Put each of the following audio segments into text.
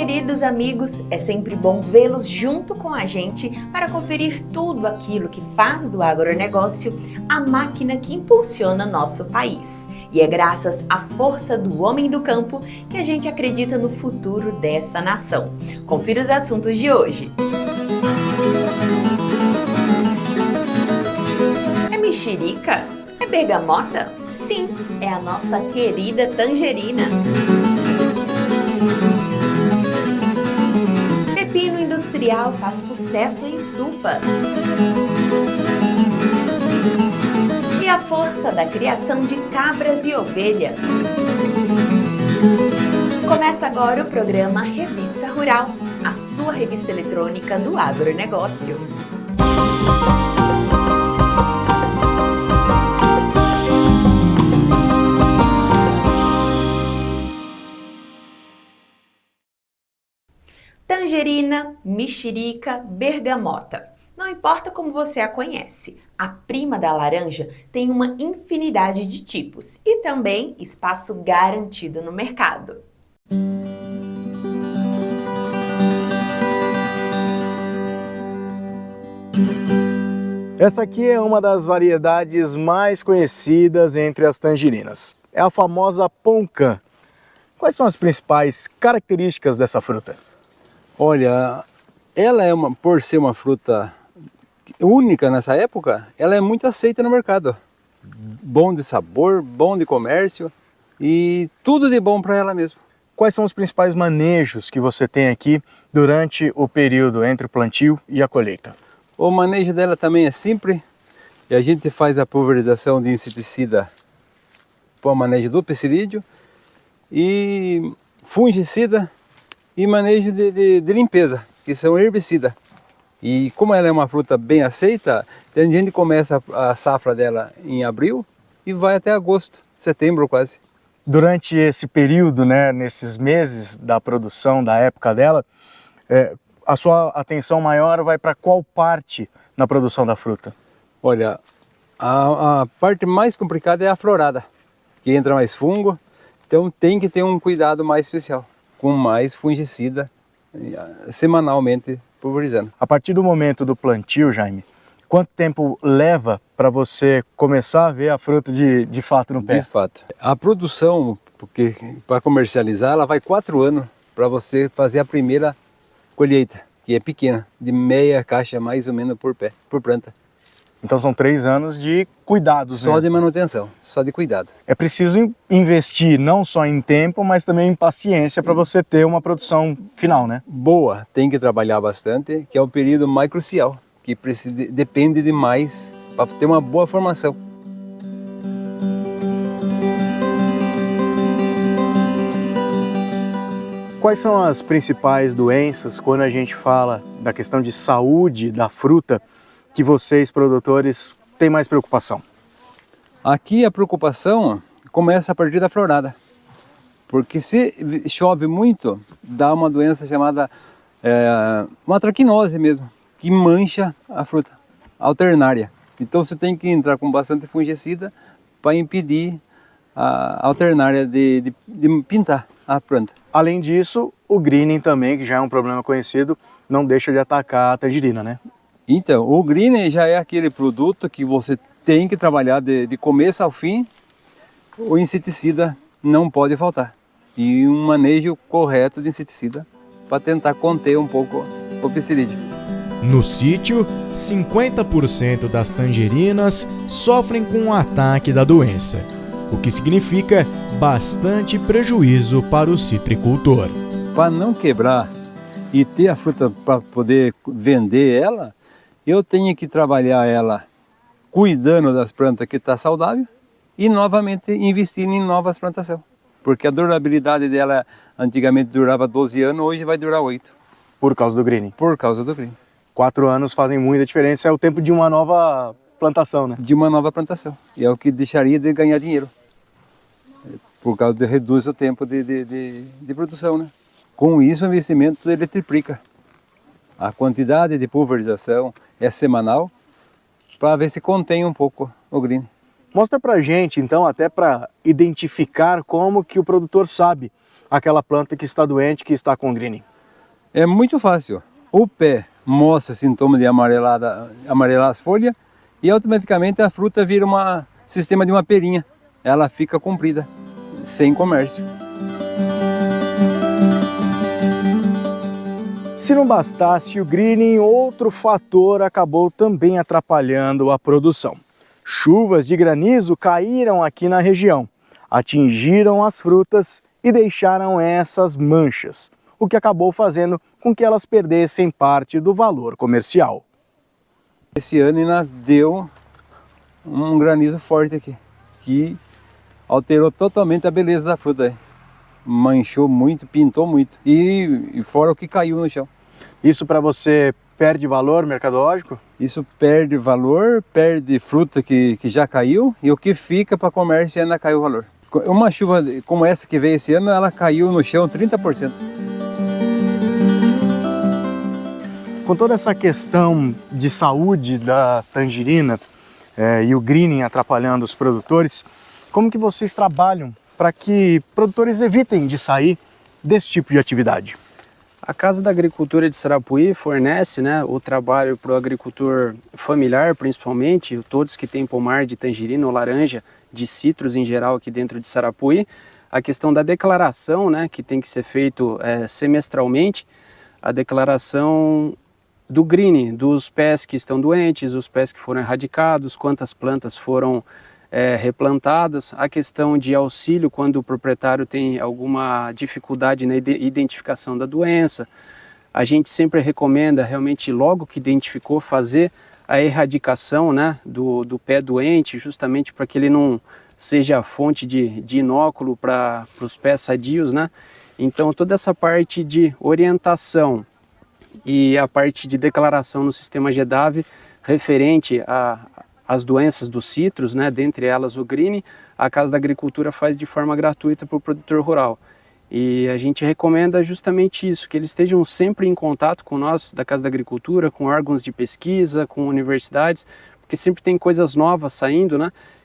Queridos amigos, é sempre bom vê-los junto com a gente para conferir tudo aquilo que faz do agronegócio a máquina que impulsiona nosso país. E é graças à força do homem do campo que a gente acredita no futuro dessa nação. Confira os assuntos de hoje. É mexerica? É bergamota? Sim, é a nossa querida tangerina. Pepino industrial faz sucesso em estufas. E a força da criação de cabras e ovelhas. Começa agora o programa Revista Rural, a sua revista eletrônica do agronegócio. Tangerina, mexerica, bergamota. Não importa como você a conhece, a prima da laranja tem uma infinidade de tipos e também espaço garantido no mercado. Essa aqui é uma das variedades mais conhecidas entre as tangerinas. É a famosa Poncã. Quais são as principais características dessa fruta? Olha, ela por ser uma fruta única nessa época, ela é muito aceita no mercado. Bom de sabor, bom de comércio e tudo de bom para ela mesmo. Quais são os principais manejos que você tem aqui durante o período entre o plantio e a colheita? O manejo dela também é simples e a gente faz a pulverização de inseticida para o manejo do psilídeo e fungicida e manejo de limpeza, que são herbicidas. E como ela é uma fruta bem aceita, a gente começa a safra dela em abril e vai até agosto, setembro quase. Durante esse período, nesses meses da produção, da época dela, a sua atenção maior vai para qual parte na produção da fruta? Olha, a parte mais complicada é a florada, que entra mais fungo, então tem que ter um cuidado mais especial, com mais fungicida, semanalmente pulverizando. A partir do momento do plantio, Jaime, quanto tempo leva para você começar a ver a fruta de fato no pé? De fato. A produção, porque para comercializar, ela vai 4 anos para você fazer a primeira colheita, que é pequena, de meia caixa mais ou menos por pé, por planta. Então são 3 anos de cuidados só mesmo. De manutenção, só de cuidado. É preciso investir não só em tempo, mas também em paciência para você ter uma produção final, né? Boa, tem que trabalhar bastante, que é o período mais crucial, que depende demais para ter uma boa formação. Quais são as principais doenças quando a gente fala da questão de saúde da fruta que vocês, produtores, têm mais preocupação? Aqui a preocupação começa a partir da florada, porque se chove muito, dá uma doença chamada uma traquinose mesmo, que mancha a fruta, alternária. Então você tem que entrar com bastante fungicida para impedir a alternária de pintar a planta. Além disso, o greening também, que já é um problema conhecido, não deixa de atacar a tangerina, né? Então, o greening já é aquele produto que você tem que trabalhar de começo ao fim. O inseticida não pode faltar. E um manejo correto de inseticida para tentar conter um pouco o psilídeo. No sítio, 50% das tangerinas sofrem com o ataque da doença, o que significa bastante prejuízo para o citricultor. Para não quebrar e ter a fruta para poder vender ela, eu tenho que trabalhar ela cuidando das plantas que está saudável e novamente investindo em novas plantações. Porque a durabilidade dela antigamente durava 12 anos, hoje vai durar 8. Por causa do greening? Por causa do greening. 4 anos fazem muita diferença, é o tempo de uma nova plantação, né? De uma nova plantação. E é o que deixaria de ganhar dinheiro. Por causa de reduz o tempo de produção, né? Com isso o investimento ele triplica. A quantidade de pulverização é semanal para ver se contém um pouco o greening. Mostra pra gente, então, até para identificar como que o produtor sabe aquela planta que está doente, que está com greening? É muito fácil. O pé mostra sintoma de amarelar as folhas e automaticamente a fruta vira um sistema de uma perinha. Ela fica comprida, sem comércio. Se não bastasse o greening, outro fator acabou também atrapalhando a produção. Chuvas de granizo caíram aqui na região, atingiram as frutas e deixaram essas manchas, o que acabou fazendo com que elas perdessem parte do valor comercial. Esse ano ainda deu um granizo forte aqui, que alterou totalmente a beleza da fruta. Manchou muito, pintou muito, e fora o que caiu no chão. Isso para você perde valor mercadológico? Isso perde valor, perde fruta que já caiu, e o que fica para comércio ainda caiu o valor. Uma chuva como essa que veio esse ano, ela caiu no chão 30%. Com toda essa questão de saúde da tangerina e o greening atrapalhando os produtores, como que vocês trabalham para que produtores evitem de sair desse tipo de atividade? A Casa da Agricultura de Sarapuí fornece, o trabalho para o agricultor familiar, principalmente, todos que têm pomar de tangerina ou laranja, de citros em geral aqui dentro de Sarapuí, a questão da declaração, que tem que ser feito semestralmente, a declaração do greening, dos pés que estão doentes, os pés que foram erradicados, quantas plantas foram replantadas, a questão de auxílio quando o proprietário tem alguma dificuldade na identificação da doença. A gente sempre recomenda, realmente, logo que identificou, fazer a erradicação do pé doente, justamente para que ele não seja fonte de inóculo para os pés sadios, Então, toda essa parte de orientação e a parte de declaração no sistema GEDAV referente às doenças dos citros, dentre elas o greening, a Casa da Agricultura faz de forma gratuita para o produtor rural. E a gente recomenda justamente isso, que eles estejam sempre em contato com nós da Casa da Agricultura, com órgãos de pesquisa, com universidades, porque sempre tem coisas novas saindo,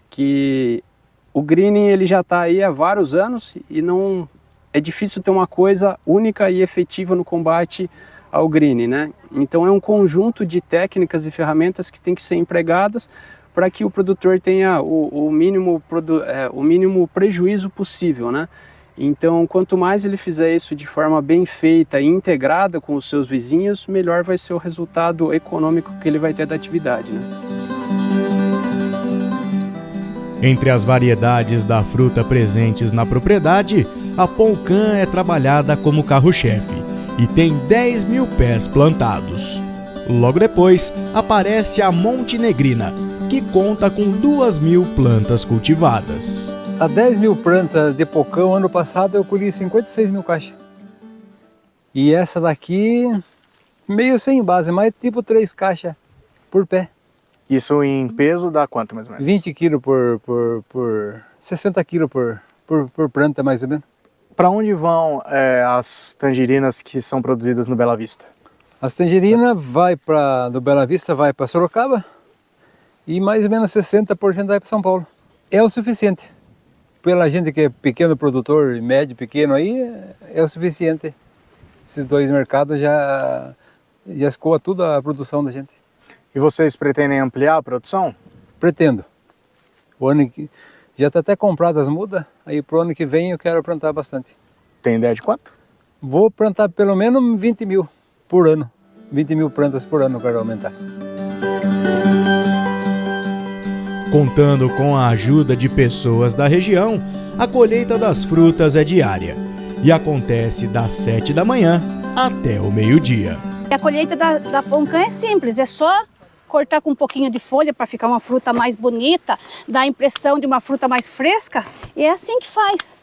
que o greening ele já está aí há vários anos e não é difícil ter uma coisa única e efetiva no combate ao greening, Então é um conjunto de técnicas e ferramentas que tem que ser empregadas para que o produtor tenha o mínimo prejuízo possível, Então, quanto mais ele fizer isso de forma bem feita e integrada com os seus vizinhos, melhor vai ser o resultado econômico que ele vai ter da atividade, Entre as variedades da fruta presentes na propriedade, a Poncã é trabalhada como carro-chefe e tem 10 mil pés plantados. Logo depois, aparece a Montenegrina, que conta com 2 mil plantas cultivadas. A 10 mil plantas de pocão, ano passado eu colhi 56 mil caixas. E essa daqui, meio sem base, mas tipo 3 caixas por pé. Isso em peso dá quanto mais ou menos? 20 quilos por 60 quilos por planta, mais ou menos. Para onde vão as tangerinas que são produzidas no Bela Vista? As tangerinas do Bela Vista vai para Sorocaba e mais ou menos 60% vai para São Paulo. É o suficiente. Pela gente que é pequeno produtor, médio, pequeno aí, é o suficiente. Esses dois mercados já escoa tudo a produção da gente. E vocês pretendem ampliar a produção? Pretendo. O ano que já está até comprado as mudas, aí pro ano que vem eu quero plantar bastante. Tem ideia de quanto? Vou plantar pelo menos 20 mil por ano. 20 mil plantas por ano eu quero aumentar. Contando com a ajuda de pessoas da região, a colheita das frutas é diária e acontece das 7 da manhã até o meio-dia. A colheita da Poncã é simples, é só cortar com um pouquinho de folha para ficar uma fruta mais bonita, dar a impressão de uma fruta mais fresca, e é assim que faz.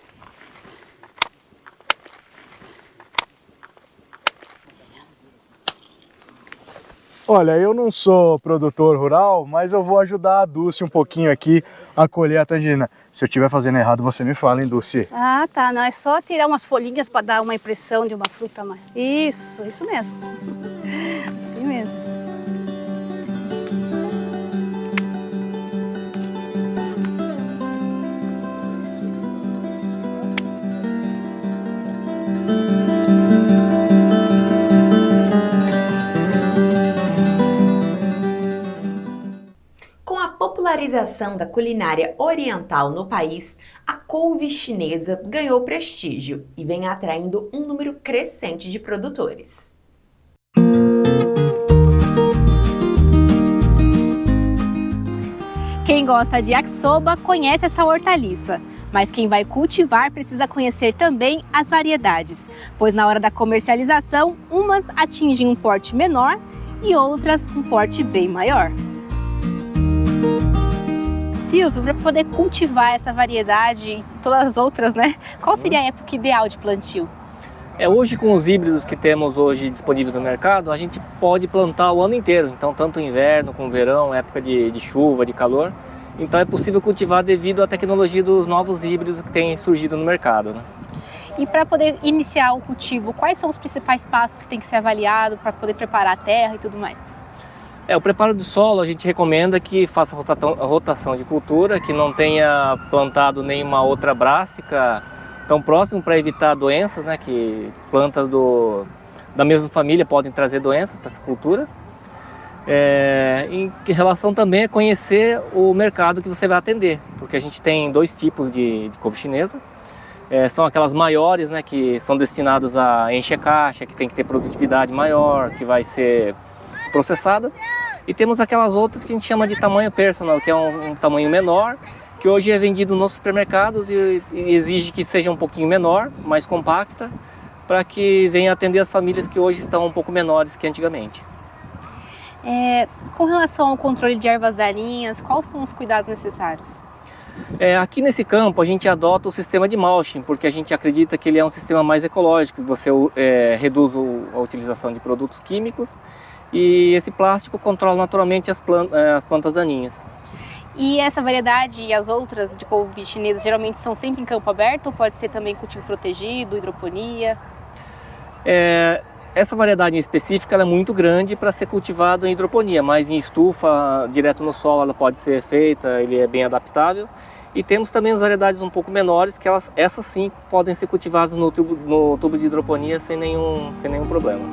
Olha, eu não sou produtor rural, mas eu vou ajudar a Dulce um pouquinho aqui a colher a tangerina. Se eu estiver fazendo errado, você me fala, hein, Dulce? Ah, tá. Não, é só tirar umas folhinhas para dar uma impressão de uma fruta mais. Isso mesmo. Assim mesmo. popularização da culinária oriental no país, a couve chinesa ganhou prestígio e vem atraindo um número crescente de produtores. Quem gosta de yakisoba conhece essa hortaliça, mas quem vai cultivar precisa conhecer também as variedades, pois na hora da comercialização, umas atingem um porte menor e outras um porte bem maior. Silvio, para poder cultivar essa variedade e todas as outras, né? Qual seria a época ideal de plantio? Hoje, com os híbridos que temos hoje disponíveis no mercado, a gente pode plantar o ano inteiro. Então, tanto inverno como verão, época de chuva, de calor. Então, é possível cultivar devido à tecnologia dos novos híbridos que têm surgido no mercado, né? E para poder iniciar o cultivo, quais são os principais passos que tem que ser avaliado para poder preparar a terra e tudo mais? O preparo do solo, a gente recomenda que faça rotação de cultura, que não tenha plantado nenhuma outra brassica tão próximo para evitar doenças, né? Que plantas da mesma família podem trazer doenças para essa cultura. Em relação também a conhecer o mercado que você vai atender, porque a gente tem dois tipos de couve chinesa. São aquelas maiores, né, que são destinadas a encher caixa, que tem que ter produtividade maior, que vai ser processada. E temos aquelas outras que a gente chama de tamanho personal, que é um tamanho menor, que hoje é vendido nos supermercados e exige que seja um pouquinho menor, mais compacta, para que venha atender as famílias que hoje estão um pouco menores que antigamente. Com relação ao controle de ervas daninhas, quais são os cuidados necessários? Aqui nesse campo a gente adota o sistema de mulching, porque a gente acredita que ele é um sistema mais ecológico, você reduz a utilização de produtos químicos e esse plástico controla naturalmente as plantas daninhas. E essa variedade e as outras de couve chinesa geralmente são sempre em campo aberto ou pode ser também cultivo protegido, hidroponia? Essa variedade em específica ela é muito grande para ser cultivado em hidroponia, mas em estufa, direto no solo, ela pode ser feita, ele é bem adaptável. E temos também as variedades um pouco menores, que essas sim podem ser cultivadas no tubo de hidroponia sem nenhum problema.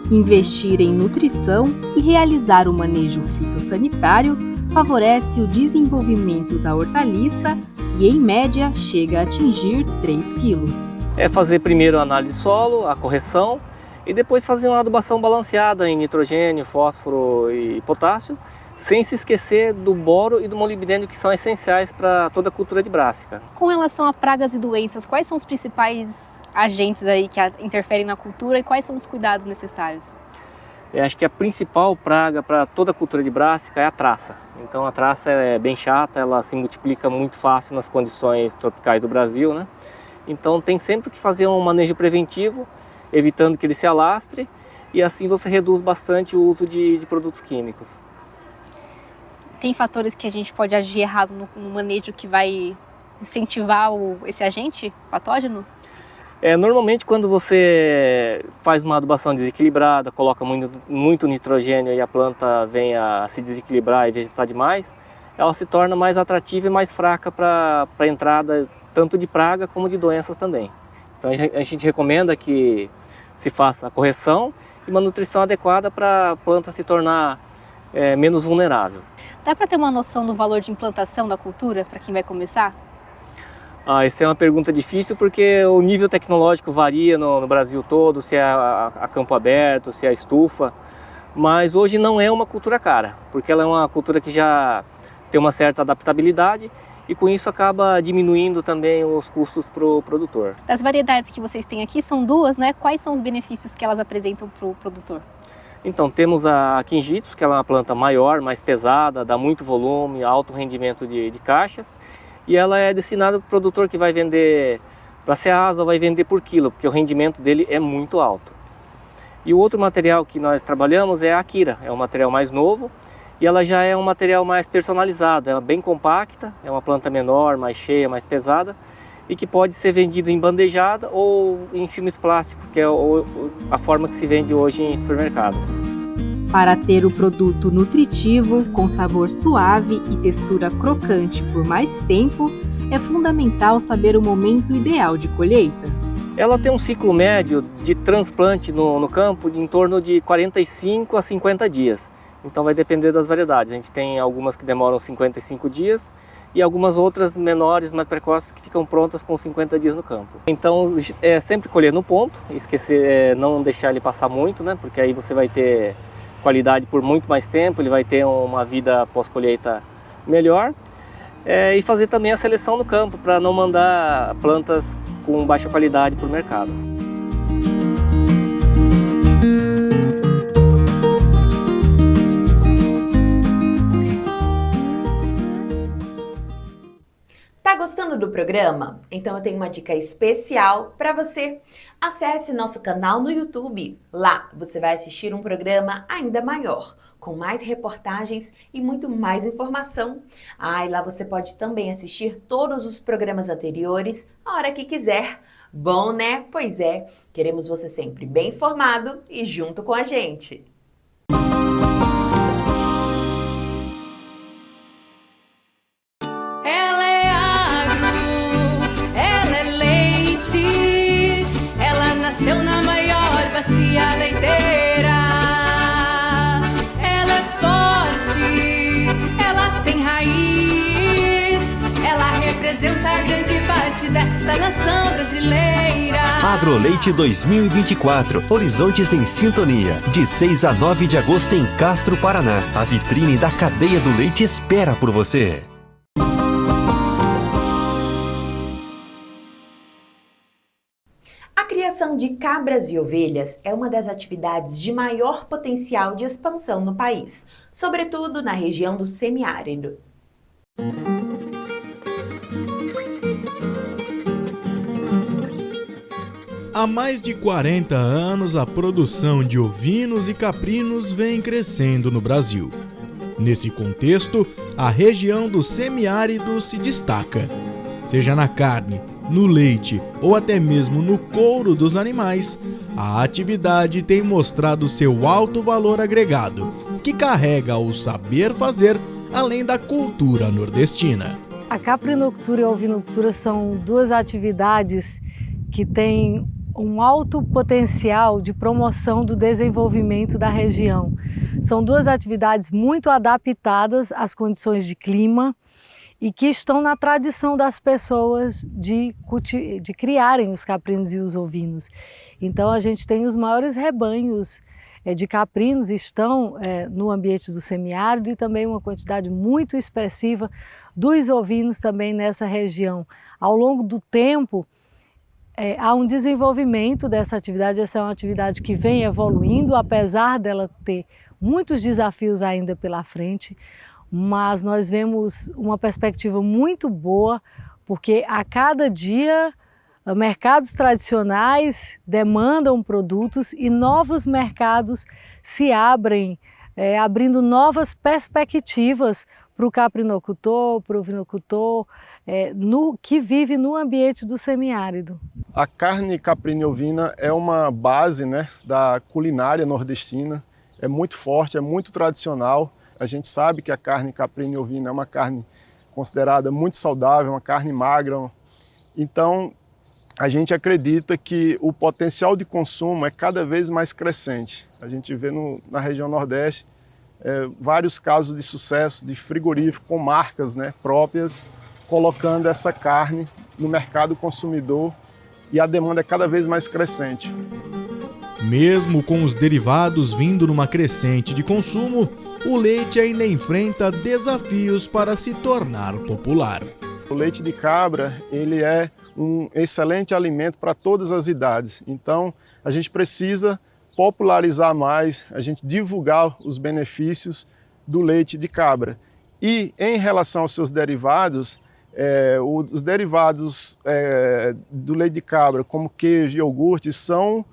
Investir em nutrição e realizar o manejo fitossanitário favorece o desenvolvimento da hortaliça, que em média chega a atingir 3 quilos. Fazer primeiro a análise de solo, a correção, e depois fazer uma adubação balanceada em nitrogênio, fósforo e potássio, sem se esquecer do boro e do molibdênio, que são essenciais para toda a cultura de brássica. Com relação a pragas e doenças, quais são os principais agentes aí que interferem na cultura e quais são os cuidados necessários? Acho que a principal praga para toda a cultura de brássica é a traça. Então a traça é bem chata, ela se multiplica muito fácil nas condições tropicais do Brasil, né? Então tem sempre que fazer um manejo preventivo, evitando que ele se alastre, e assim você reduz bastante o uso de produtos químicos. Tem fatores que a gente pode agir errado no manejo que vai incentivar esse agente patógeno? Normalmente quando você faz uma adubação desequilibrada, coloca muito nitrogênio e a planta vem a se desequilibrar e vegetar demais, ela se torna mais atrativa e mais fraca para a entrada tanto de praga como de doenças também. Então a gente recomenda que se faça a correção e uma nutrição adequada para a planta se tornar menos vulnerável. Dá para ter uma noção do valor de implantação da cultura para quem vai começar? Essa é uma pergunta difícil porque o nível tecnológico varia no Brasil todo, se é a campo aberto, se é a estufa, mas hoje não é uma cultura cara, porque ela é uma cultura que já tem uma certa adaptabilidade e com isso acaba diminuindo também os custos para o produtor. Das variedades que vocês têm aqui, são duas, né? Quais são os benefícios que elas apresentam para o produtor? Então temos a Quinjitos, que ela é uma planta maior, mais pesada, dá muito volume, alto rendimento de caixas. E ela é destinada para o produtor que vai vender para Ceasa ou vai vender por quilo, porque o rendimento dele é muito alto. E o outro material que nós trabalhamos é a Akira, é um material mais novo e ela já é um material mais personalizado, é bem compacta, é uma planta menor, mais cheia, mais pesada e que pode ser vendida em bandejada ou em filmes plásticos, que é a forma que se vende hoje em supermercados. Para ter o produto nutritivo, com sabor suave e textura crocante por mais tempo, é fundamental saber o momento ideal de colheita. Ela tem um ciclo médio de transplante no campo de em torno de 45 a 50 dias. Então vai depender das variedades. A gente tem algumas que demoram 55 dias e algumas outras menores, mais precoces, que ficam prontas com 50 dias no campo. Então é sempre colher no ponto, esquecer, não deixar ele passar muito, né? Porque aí você vai ter qualidade por muito mais tempo, ele vai ter uma vida pós-colheita melhor. E fazer também a seleção no campo para não mandar plantas com baixa qualidade para o mercado. Tá gostando do programa? Então eu tenho uma dica especial para você. Acesse nosso canal no YouTube. Lá você vai assistir um programa ainda maior, com mais reportagens e muito mais informação. E lá você pode também assistir todos os programas anteriores a hora que quiser. Bom, né? Pois é, queremos você sempre bem informado e junto com a gente. Nasceu na maior bacia leiteira. Ela é forte, ela tem raiz, ela representa grande parte dessa nação brasileira. Agroleite 2024, Horizontes em Sintonia, de 6 a 9 de agosto em Castro, Paraná. A vitrine da cadeia do leite espera por você. A criação de cabras e ovelhas é uma das atividades de maior potencial de expansão no país, sobretudo na região do semiárido. Há mais de 40 anos, a produção de ovinos e caprinos vem crescendo no Brasil. Nesse contexto, a região do semiárido se destaca, seja na carne, no leite ou até mesmo no couro dos animais. A atividade tem mostrado seu alto valor agregado, que carrega o saber fazer além da cultura nordestina. A caprinocultura e a ovinocultura são duas atividades que têm um alto potencial de promoção do desenvolvimento da região. São duas atividades muito adaptadas às condições de clima e que estão na tradição das pessoas de criarem os caprinos e os ovinos. Então a gente tem os maiores rebanhos de caprinos, estão no ambiente do semiárido, e também uma quantidade muito expressiva dos ovinos também nessa região. Ao longo do tempo, há um desenvolvimento dessa atividade. Essa é uma atividade que vem evoluindo, apesar dela ter muitos desafios ainda pela frente, mas nós vemos uma perspectiva muito boa, porque a cada dia mercados tradicionais demandam produtos e novos mercados se abrem, abrindo novas perspectivas para o caprinocultor, para o ovinocultor, que vive no ambiente do semiárido. A carne caprina e ovina é uma base, né, da culinária nordestina, é muito forte, é muito tradicional. A gente sabe que a carne caprina e ovina é uma carne considerada muito saudável, uma carne magra. Então, a gente acredita que o potencial de consumo é cada vez mais crescente. A gente vê na região Nordeste vários casos de sucesso de frigorífico com marcas, né, próprias, colocando essa carne no mercado consumidor, e a demanda é cada vez mais crescente. Mesmo com os derivados vindo numa crescente de consumo, o leite ainda enfrenta desafios para se tornar popular. O leite de cabra, ele é um excelente alimento para todas as idades. Então, a gente precisa popularizar mais, a gente divulgar os benefícios do leite de cabra. E em relação aos seus derivados, os derivados do leite de cabra, como queijo e iogurte, são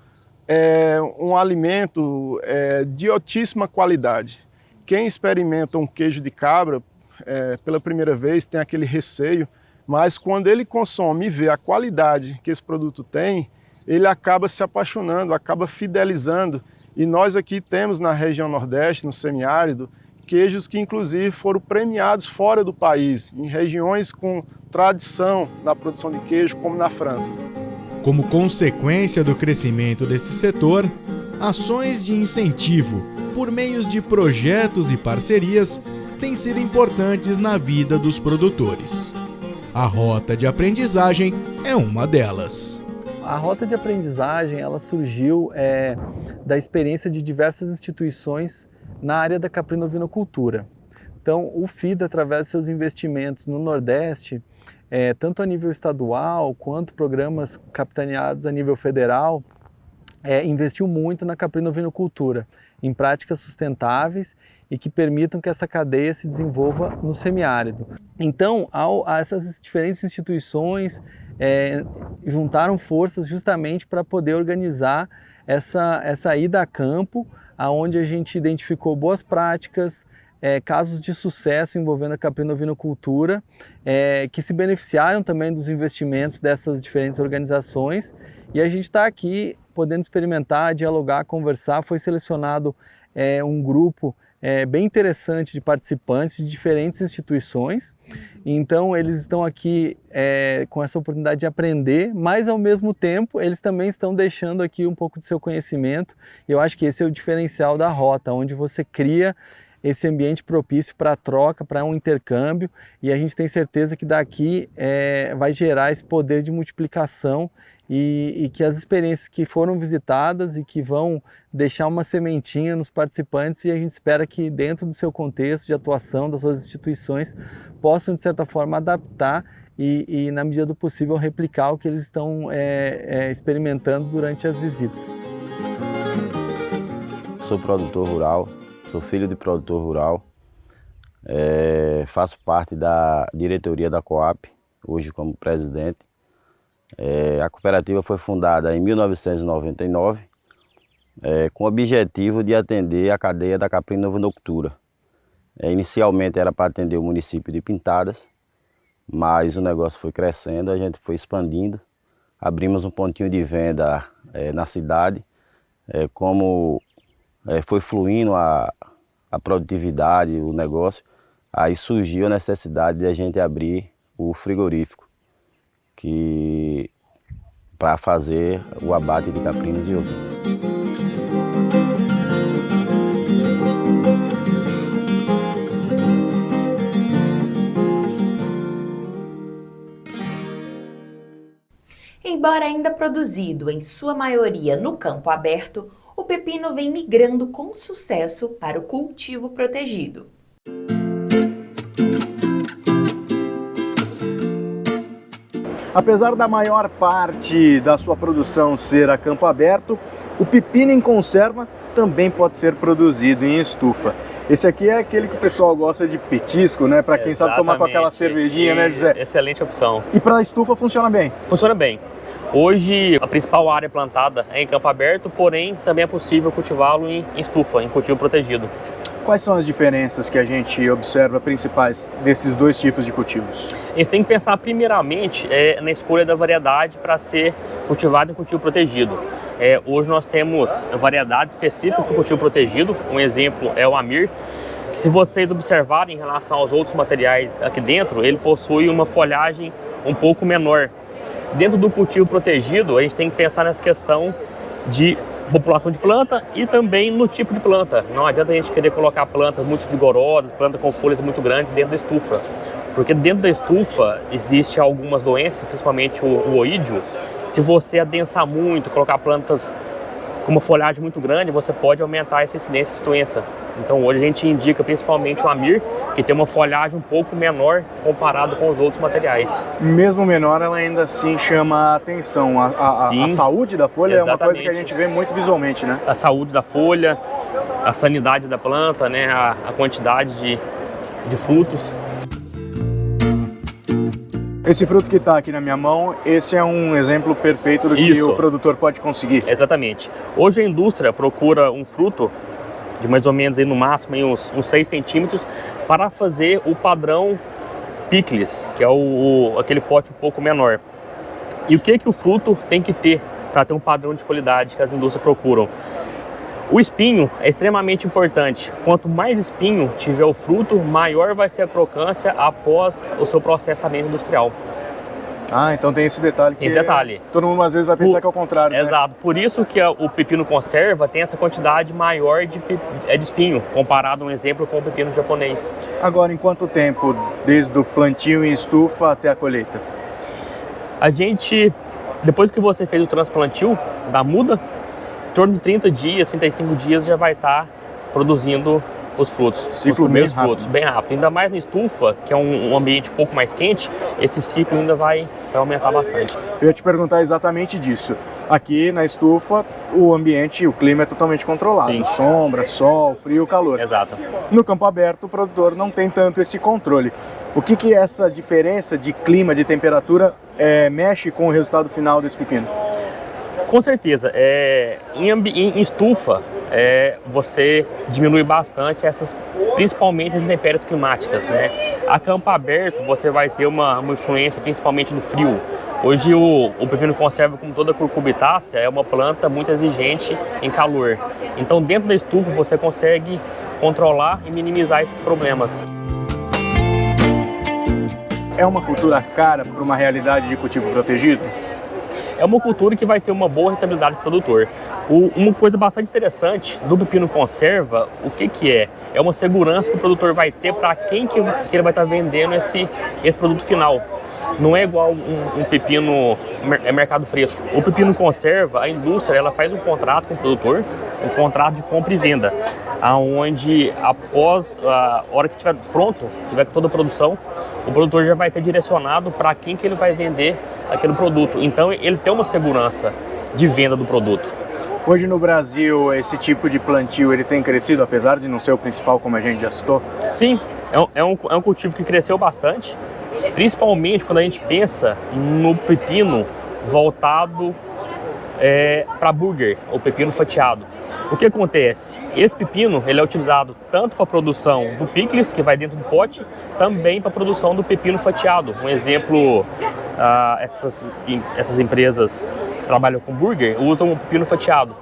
um alimento de altíssima qualidade. Quem experimenta um queijo de cabra pela primeira vez tem aquele receio, mas quando ele consome e vê a qualidade que esse produto tem, ele acaba se apaixonando, acaba fidelizando. E nós aqui temos na região Nordeste, no semiárido, queijos que inclusive foram premiados fora do país, em regiões com tradição na produção de queijo, como na França. Como consequência do crescimento desse setor, ações de incentivo por meios de projetos e parcerias, têm sido importantes na vida dos produtores. A rota de aprendizagem é uma delas. A rota de aprendizagem ela surgiu da experiência de diversas instituições na área da caprinovinocultura. Então, o FIDA, através de seus investimentos no Nordeste, tanto a nível estadual quanto programas capitaneados a nível federal, investiu muito na caprinovinocultura, em práticas sustentáveis e que permitam que essa cadeia se desenvolva no semiárido. Então, essas diferentes instituições juntaram forças justamente para poder organizar essa ida a campo, onde a gente identificou boas práticas, casos de sucesso envolvendo a caprinovinocultura, que se beneficiaram também dos investimentos dessas diferentes organizações, e a gente está aqui podendo experimentar, dialogar, conversar. Foi selecionado um grupo bem interessante de participantes de diferentes instituições. Então eles estão aqui com essa oportunidade de aprender, mas ao mesmo tempo eles também estão deixando aqui um pouco do seu conhecimento. E eu acho que esse é o diferencial da rota, onde você cria esse ambiente propício para a troca, para um intercâmbio, e a gente tem certeza que daqui vai gerar esse poder de multiplicação e que as experiências que foram visitadas e que vão deixar uma sementinha nos participantes, e a gente espera que dentro do seu contexto de atuação, das suas instituições, possam de certa forma adaptar e na medida do possível replicar o que eles estão experimentando durante as visitas. Sou produtor rural, sou filho de produtor rural, faço parte da diretoria da Coap, hoje como presidente. A cooperativa foi fundada em 1999 com o objetivo de atender a cadeia da caprinovinocultura. Inicialmente era para atender o município de Pintadas, mas o negócio foi crescendo, a gente foi expandindo, abrimos um pontinho de venda na cidade, como foi fluindo a produtividade, o negócio, aí surgiu a necessidade de a gente abrir o frigorífico, para fazer o abate de caprinos e ovinos. Embora ainda produzido em sua maioria no campo aberto, o pepino vem migrando com sucesso para o cultivo protegido. Apesar da maior parte da sua produção ser a campo aberto, o pepino em conserva também pode ser produzido em estufa. Esse aqui é aquele que o pessoal gosta de petisco, né? Para quem sabe tomar com aquela cervejinha, né, José? Excelente opção. E para a estufa funciona bem? Funciona bem. Hoje a principal área plantada é em campo aberto, porém também é possível cultivá-lo em estufa, em cultivo protegido. Quais são as diferenças que a gente observa principais desses dois tipos de cultivos? A gente tem que pensar primeiramente na escolha da variedade para ser cultivado em cultivo protegido. Hoje nós temos variedades específicas para o cultivo protegido. Um exemplo é o Amir, que se vocês observarem em relação aos outros materiais aqui dentro, ele possui uma folhagem um pouco menor. Dentro do cultivo protegido, a gente tem que pensar nessa questão de população de planta e também no tipo de planta. Não adianta a gente querer colocar plantas muito vigorosas, plantas com folhas muito grandes dentro da estufa, porque dentro da estufa existe algumas doenças, principalmente o oídio. Se você adensar muito, colocar plantas com uma folhagem muito grande, você pode aumentar essa incidência de doença. Então hoje a gente indica principalmente o Amir, que tem uma folhagem um pouco menor comparado com os outros materiais. Mesmo menor, ela ainda assim chama a atenção. A saúde da folha exatamente. É uma coisa que a gente vê muito visualmente, né? A saúde da folha, a sanidade da planta, né? A quantidade de frutos. Esse fruto que está aqui na minha mão, esse é um exemplo perfeito do que o produtor pode conseguir. Exatamente. Hoje a indústria procura um fruto de mais ou menos aí no máximo aí uns 6 centímetros para fazer o padrão picles, que é aquele pote um pouco menor. E o que o fruto tem que ter para ter um padrão de qualidade que as indústrias procuram? O espinho é extremamente importante. Quanto mais espinho tiver o fruto, maior vai ser a crocância após o seu processamento industrial. Ah, então tem esse detalhe que todo mundo às vezes vai pensar que é o contrário. Exato, né? Por isso que o pepino conserva tem essa quantidade maior de espinho, comparado, um exemplo, com o pepino japonês. Agora, em quanto tempo, desde o plantio em estufa até a colheita? A gente, depois que você fez o transplantio da muda, em torno de 30 dias, 35 dias já vai estar produzindo os frutos, os primeiros frutos, bem rápido. Ainda mais na estufa, que é um ambiente um pouco mais quente, esse ciclo ainda vai aumentar bastante. Eu ia te perguntar exatamente disso. Aqui na estufa, o ambiente, o clima é totalmente controlado. Sim. Sombra, sol, frio, calor. Exato. No campo aberto, o produtor não tem tanto esse controle. O que essa diferença de clima, de temperatura, mexe com o resultado final desse pepino? Com certeza. Em estufa, você diminui bastante principalmente as intempéries climáticas, né? A campo aberto você vai ter uma influência principalmente do frio. Hoje o pepino conserva, como toda cucurbitácea, é uma planta muito exigente em calor. Então dentro da estufa você consegue controlar e minimizar esses problemas. É uma cultura cara para uma realidade de cultivo protegido? É uma cultura que vai ter uma boa rentabilidade do produtor. Uma coisa bastante interessante do pepino conserva, o que é? É uma segurança que o produtor vai ter para quem que ele vai estar vendendo esse produto final. Não é igual um pepino mercado fresco. O pepino conserva, a indústria ela faz um contrato com o produtor, um contrato de compra e venda, aonde após a hora que estiver pronto, tiver toda a produção, o produtor já vai ter direcionado para quem que ele vai vender aquele produto. Então ele tem uma segurança de venda do produto. Hoje no Brasil, esse tipo de plantio ele tem crescido, apesar de não ser o principal, como a gente já citou? Sim, é um cultivo que cresceu bastante, principalmente quando a gente pensa no pepino voltado para burger, o pepino fatiado. O que acontece? Esse pepino ele é utilizado tanto para a produção do picles, que vai dentro do pote, também para a produção do pepino fatiado. Um exemplo, essas empresas que trabalham com burger usam um pepino fatiado,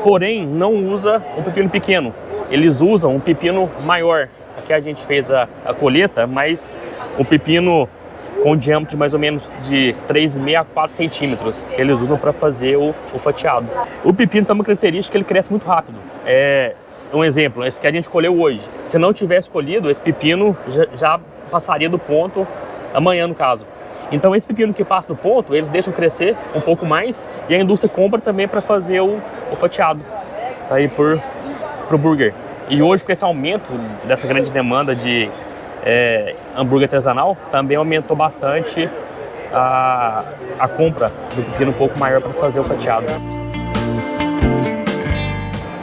porém não usa um pepino pequeno, eles usam um pepino maior. Aqui a gente fez a colheita, mas um pepino com um diâmetro de mais ou menos de 3,5 a 4 centímetros, que eles usam para fazer o fatiado. O pepino tem uma característica que ele cresce muito rápido. Um exemplo, esse que a gente colheu hoje. Se não tivesse colhido, esse pepino já passaria do ponto amanhã, no caso. Então esse pepino que passa do ponto, eles deixam crescer um pouco mais e a indústria compra também para fazer o fatiado, aí pro burger. E hoje, com esse aumento dessa grande demanda de hambúrguer artesanal, também aumentou bastante a compra do pepino um pouco maior para fazer o fatiado.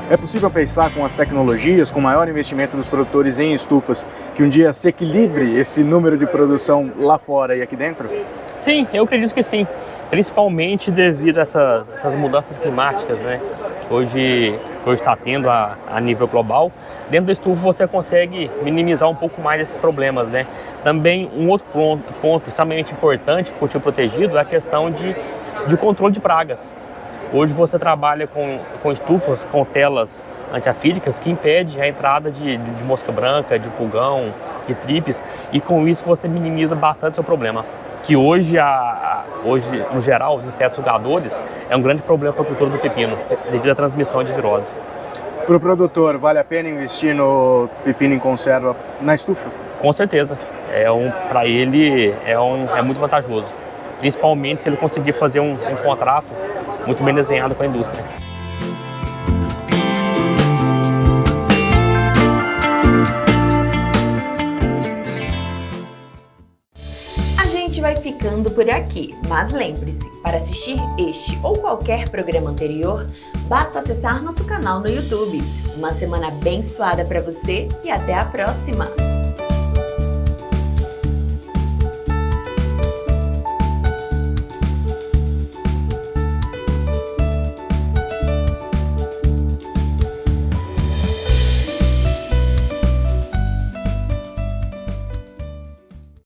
É possível pensar com as tecnologias, com maior investimento dos produtores em estufas, que um dia se equilibre esse número de produção lá fora e aqui dentro? Sim, eu acredito que sim. Principalmente devido a essas mudanças climáticas, né? Hoje está tendo a nível global. Dentro da estufa você consegue minimizar um pouco mais esses problemas, né? Também um outro ponto extremamente importante para o cultivo protegido é a questão de controle de pragas. Hoje você trabalha com estufas, com telas antiafídicas que impede a entrada de mosca branca, de pulgão, de tripes, e com isso você minimiza bastante o seu problema. Que hoje, no geral, os insetos sugadores é um grande problema para a cultura do pepino, devido à transmissão de virose. Para o produtor, vale a pena investir no pepino em conserva na estufa? Com certeza. Para ele é muito vantajoso. Principalmente se ele conseguir fazer um contrato muito bem desenhado com a indústria. A gente vai ficando por aqui, mas lembre-se, para assistir este ou qualquer programa anterior, basta acessar nosso canal no YouTube. Uma semana abençoada para você e até a próxima!